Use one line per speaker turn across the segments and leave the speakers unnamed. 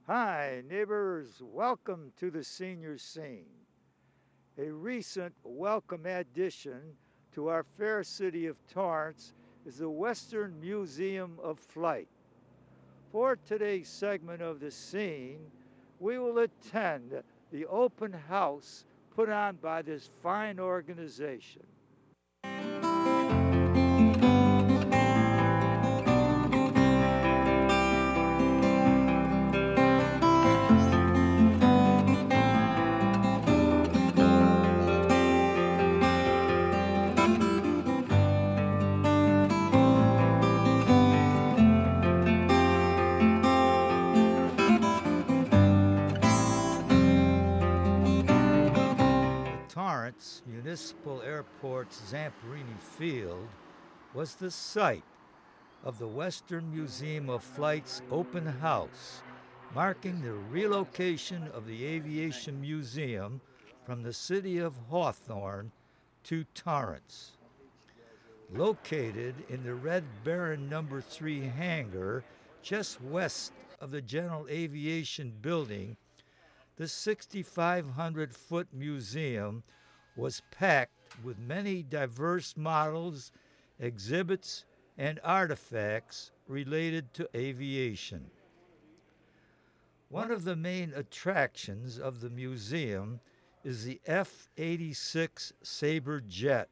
Hi, neighbors. Welcome to the senior scene. A recent welcome addition to our fair city of Torrance is the Western Museum of Flight. For today's segment of the scene, we will attend the open house put on by this fine organization. Torrance Municipal Airport's Zamperini Field was the site of the Western Museum of Flight's open house, marking the relocation of the Aviation Museum from the city of Hawthorne to Torrance. Located in the Red Baron No. 3 hangar just west of the General Aviation Building, the 6,500-foot museum was packed with many diverse models, exhibits, and artifacts related to aviation. One of the main attractions of the museum is the F-86 Sabre jet.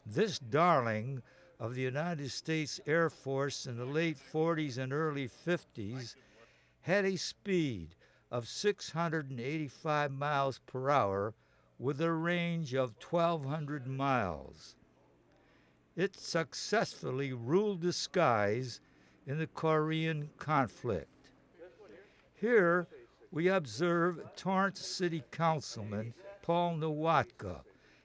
This darling of the United States Air Force in the late 40s and early 50s had a speed of 685 miles per hour with a range of 1,200 miles. It successfully ruled the skies in the Korean conflict. Here we observe Torrance City Councilman Paul Nowatka,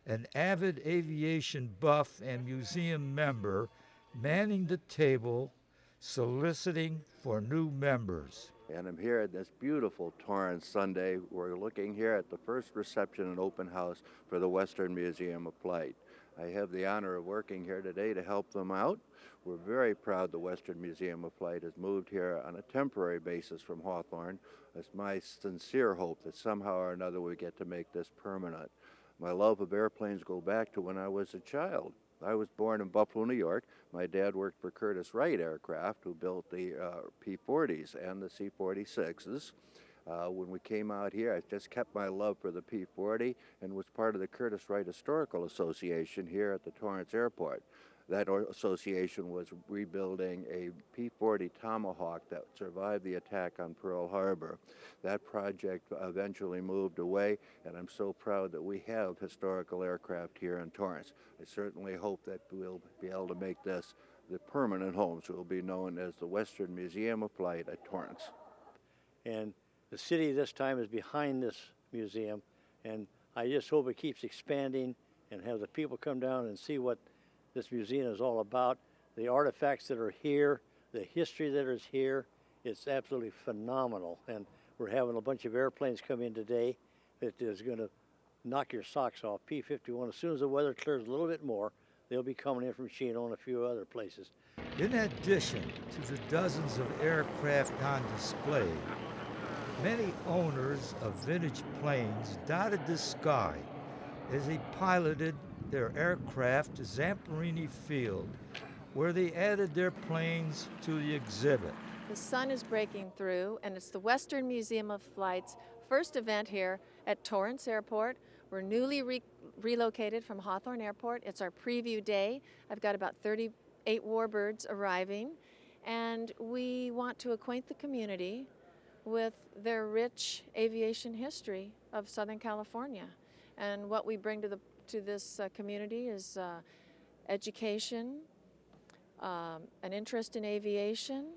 an avid aviation buff and museum member, manning the table, soliciting for new members.
And I'm here at this beautiful Torrance Sunday. We're looking here at the first reception and open house for the Western Museum of Flight. I have the honor of working here today to help them out. We're very proud the Western Museum of Flight has moved here on a temporary basis from Hawthorne. It's my sincere hope that somehow or another we get to make this permanent. My love of airplanes go back to when I was a child. I was born in Buffalo, New York. My dad worked for Curtiss Wright Aircraft, who built the P-40s and the C-46s. When we came out here, I just kept my love for the P-40 and was part of the Curtiss Wright Historical Association here at the Torrance Airport. That association was rebuilding a P-40 Tomahawk that survived the attack on Pearl Harbor. That project eventually moved away, and I'm so proud that we have historical aircraft here in Torrance. I certainly hope that we'll be able to make this the permanent home, so it will be known as the Western Museum of Flight at Torrance.
And the city this time is behind this museum, and I just hope it keeps expanding and have the people come down and see what this museum is all about, the artifacts that are here, the history that is here. It's absolutely phenomenal, and we're having a bunch of airplanes come in today that is going to knock your socks off. P-51, as soon as the weather clears a little bit more, they'll be coming in from Chino and a few other places.
In addition to the dozens of aircraft on display, many owners of vintage planes dotted the sky as they piloted their aircraft to Zamperini Field, where they added their planes to the exhibit.
The sun is breaking through, and it's the Western Museum of Flight's first event here at Torrance Airport. We're newly relocated from Hawthorne Airport. It's our preview day. I've got about 38 warbirds arriving, and we want to acquaint the community with their rich aviation history of Southern California. And what we bring to this community is education, an interest in aviation,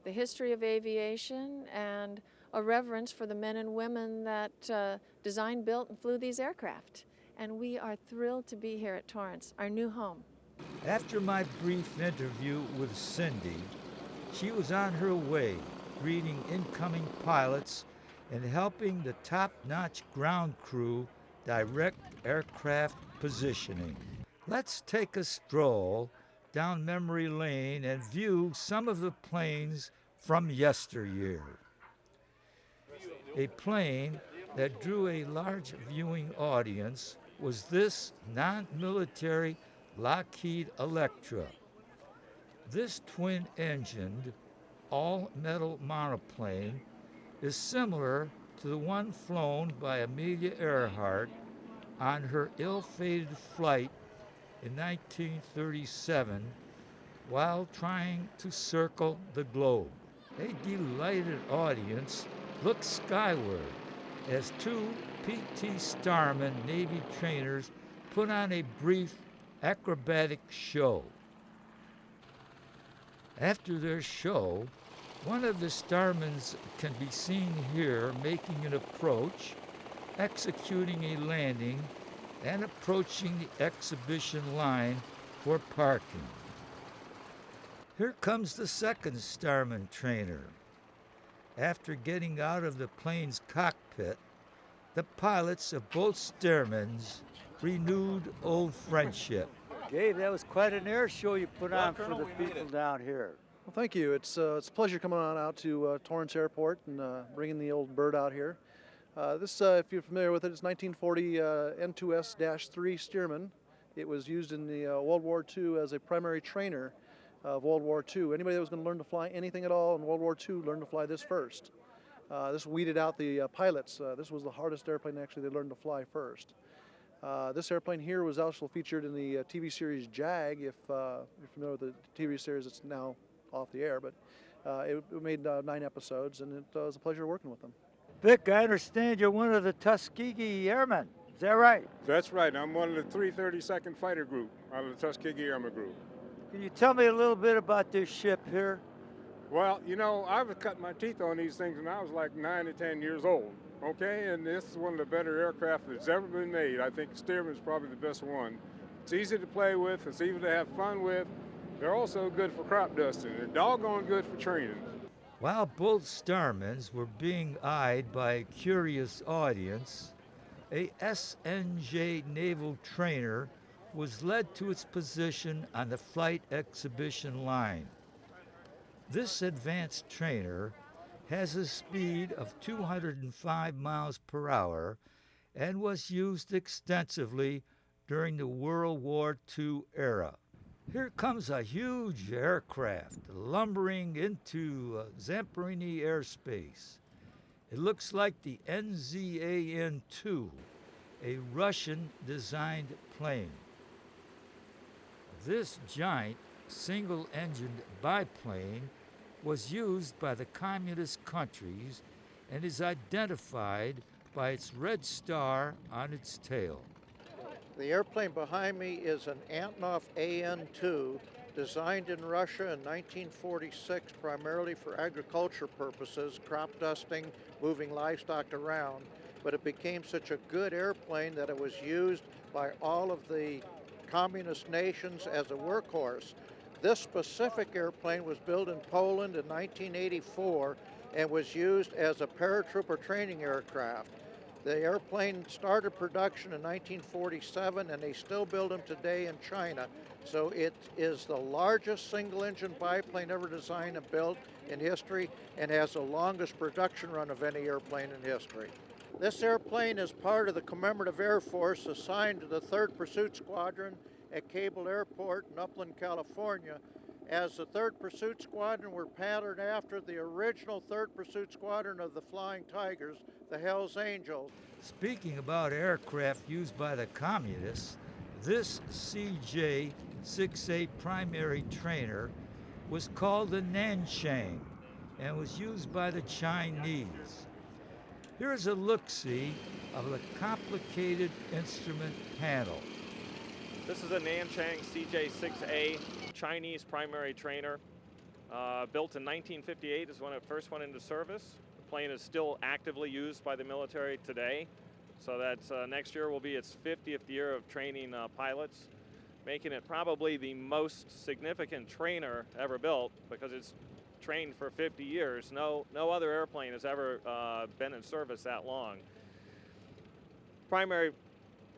the history of aviation, and a reverence for the men and women that designed, built, and flew these aircraft. And we are thrilled to be here at Torrance, our new home.
After my brief interview with Cindy, she was on her way, greeting incoming pilots and helping the top-notch ground crew direct aircraft positioning. Let's take a stroll down memory lane and view some of the planes from yesteryear. A plane that drew a large viewing audience was this non-military Lockheed Electra. This twin-engined, all-metal monoplane is similar to the one flown by Amelia Earhart on her ill-fated flight in 1937 while trying to circle the globe. A delighted audience looked skyward as two P.T. Starman Navy trainers put on a brief acrobatic show. After their show, one of the Starmans can be seen here making an approach, executing a landing, and approaching the exhibition line for parking. Here comes the second Starman trainer. After getting out of the plane's cockpit, the pilots of both Starmans renewed old friendship.
Gabe, that was quite an air show you put on for the people down here.
Well, thank you. It's a pleasure coming on out to Torrance Airport and bringing the old bird out here. This, if you're familiar with it, it's 1940 N2S-3 Stearman. It was used in the World War II as a primary trainer of World War II. Anybody that was going to learn to fly anything at all in World War II learned to fly this first. This weeded out the pilots. This was the hardest airplane actually they learned to fly first. This airplane here was also featured in the TV series Jag, if you're familiar with the TV series that's now off the air, but it made 9 episodes, and it was a pleasure working with them.
Vic, I understand you're one of the Tuskegee Airmen. Is that right?
That's right. I'm one of the 332nd Fighter Group out of the Tuskegee Airmen Group.
Can you tell me a little bit about this ship here?
Well, you know, I've cut my teeth on these things when I was like 9 to 10 years old, okay? And this is one of the better aircraft that's ever been made. I think Stearman's probably the best one. It's easy to play with. It's easy to have fun with. They're also good for crop dusting. They're doggone good for training.
While both Starmans were being eyed by a curious audience, a SNJ naval trainer was led to its position on the flight exhibition line. This advanced trainer has a speed of 205 miles per hour and was used extensively during the World War II era. Here comes a huge aircraft lumbering into Zamperini airspace. It looks like the NZAN-2, a Russian-designed plane. This giant single-engined biplane was used by the communist countries and is identified by its red star on its tail.
The airplane behind me is an Antonov AN-2 designed in Russia in 1946 primarily for agriculture purposes, crop dusting, moving livestock around. But it became such a good airplane that it was used by all of the communist nations as a workhorse. This specific airplane was built in Poland in 1984 and was used as a paratrooper training aircraft. The airplane started production in 1947 and they still build them today in China. So it is the largest single-engine biplane ever designed and built in history and has the longest production run of any airplane in history. This airplane is part of the Commemorative Air Force assigned to the 3rd Pursuit Squadron at Cable Airport in Upland, California. As the 3rd Pursuit Squadron were patterned after the original 3rd Pursuit Squadron of the Flying Tigers, the Hells Angels.
Speaking about aircraft used by the communists, this CJ-6A primary trainer was the Nanchang and was used by the Chinese. Here's a look-see of the complicated instrument panel.
This is a Nanchang CJ-6A Chinese primary trainer. Built in 1958 is when it first went into service. The plane is still actively used by the military today. So that's next year will be its 50th year of training pilots, making it probably the most significant trainer ever built because it's trained for 50 years. No other airplane has ever been in service that long. Primary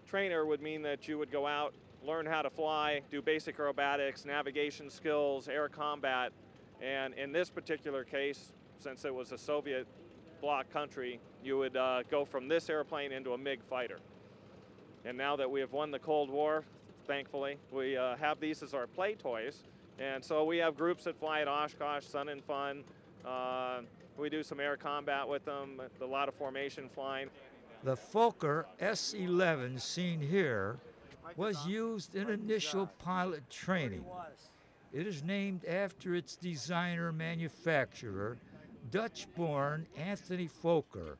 trainer would mean that you would go out, learn how to fly, do basic aerobatics, navigation skills, air combat, and in this particular case, since it was a Soviet block country, you would go from this airplane into a MiG fighter. And now that we have won the Cold War, thankfully, we have these as our play toys. And so we have groups that fly at Oshkosh, Sun and Fun. We do some air combat with them, a lot of formation flying.
The Fokker S-11 seen here was used in initial pilot training. It is named after its designer manufacturer, Dutch-born Anthony Fokker,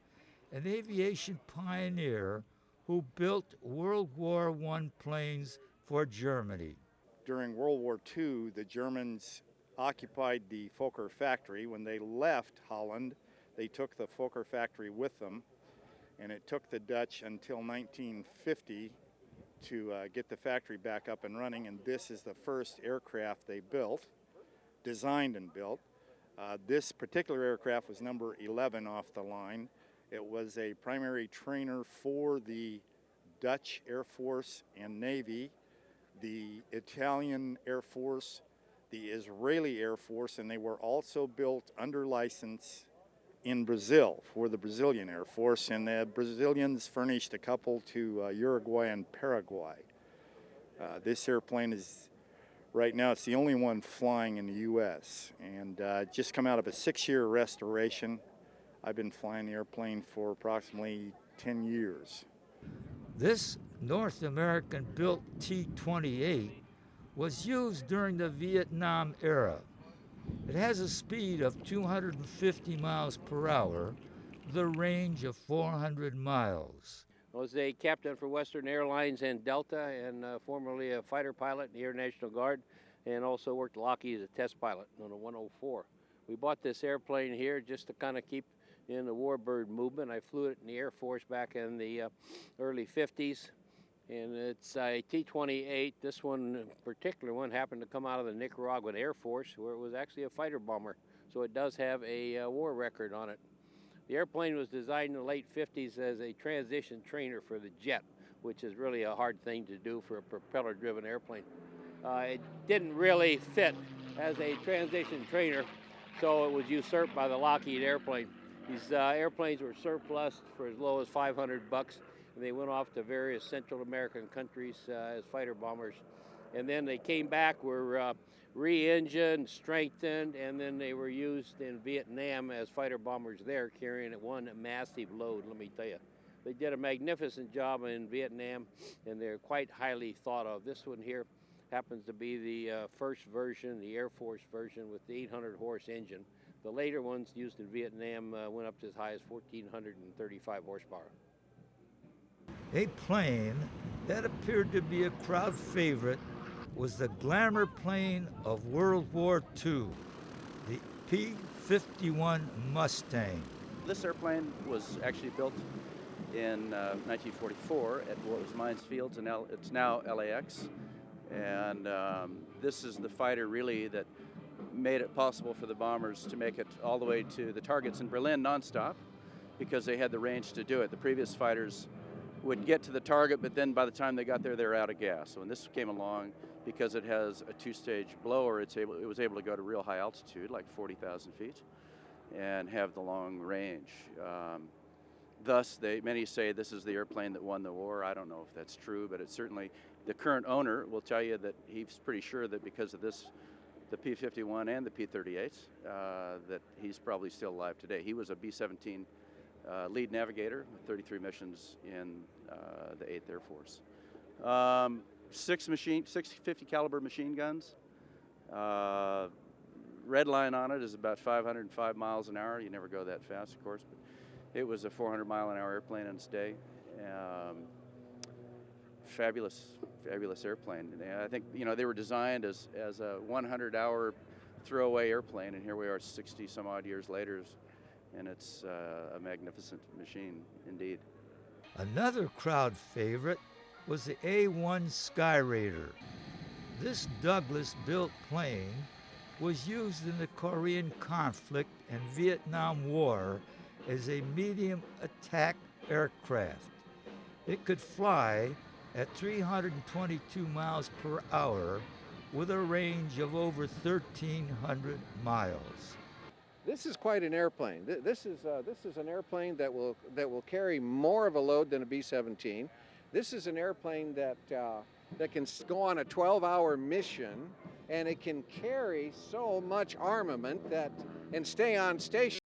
an aviation pioneer who built World War I planes for Germany.
During World War II, the Germans occupied the Fokker factory. When they left Holland, they took the Fokker factory with them, and it took the Dutch until 1950 to get the factory back up and running, and this is the first aircraft they built, designed and built. This particular aircraft was number 11 off the line. It was a primary trainer for the Dutch Air Force and Navy, the Italian Air Force, the Israeli Air Force, and they were also built under license in Brazil for the Brazilian Air Force, and the Brazilians furnished a couple to Uruguay and Paraguay. This airplane is, right now, it's the only one flying in the U.S., and just come out of a 6-year restoration. I've been flying the airplane for approximately 10 years.
This North American-built T-28 was used during the Vietnam era. It has a speed of 250 miles per hour, with a range of 400 miles.
I was a captain for Western Airlines and Delta, and formerly a fighter pilot in the Air National Guard, and also worked at Lockheed as a test pilot on a 104. We bought this airplane here just to kind of keep in the warbird movement. I flew it in the Air Force back in the early 50s, and it's a T-28. This one, particular one, happened to come out of the Nicaraguan Air Force, where it was actually a fighter bomber, so it does have a war record on it. The airplane was designed in the late 50s as a transition trainer for the jet, which is really a hard thing to do for a propeller-driven airplane. It didn't really fit as a transition trainer, so it was usurped by the Lockheed airplane. These airplanes were surplus for as low as $500, and they went off to various Central American countries as fighter bombers. And then they came back, were re-engined, strengthened, and then they were used in Vietnam as fighter bombers there, carrying one massive load, let me tell you. They did a magnificent job in Vietnam, and they're quite highly thought of. This one here happens to be the first version, the Air Force version with the 800-horse engine. The later ones used in Vietnam went up to as high as 1,435 horsepower.
A plane that appeared to be a crowd favorite was the glamour plane of World War II, the P-51 Mustang.
This airplane was actually built in 1944 at what was Mines Fields, and it's now LAX. And this is the fighter really that made it possible for the bombers to make it all the way to the targets in Berlin nonstop, because they had the range to do it. The previous fighters would get to the target, but then by the time they got there, they were out of gas. So when this came along, because it has a two-stage blower, it was able to go to real high altitude, like 40,000 feet, and have the long range. Thus, many say this is the airplane that won the war. I don't know if that's true, but it's certainly, the current owner will tell you that he's pretty sure that because of this, the P-51 and the P-38, that he's probably still alive today. He was a B-17 lead navigator with 33 missions in the 8th Air Force. 6 50 caliber machine guns. Red line on it is about 505 miles an hour. You never go that fast, of course, but it was a 400-mile-an-hour airplane in its day. Fabulous airplane. And I think they were designed as a 100-hour throwaway airplane, and here we are 60 some odd years later, and it's a magnificent machine indeed.
Another crowd favorite was the A-1 Skyraider. This Douglas-built plane was used in the Korean conflict and Vietnam War as a medium attack aircraft. It could fly at 322 miles per hour with a range of over 1,300 miles.
This is quite an airplane. This is an airplane that will carry more of a load than a B-17. This is an airplane that can go on a 12-hour mission, and it can carry so much armament and stay on station.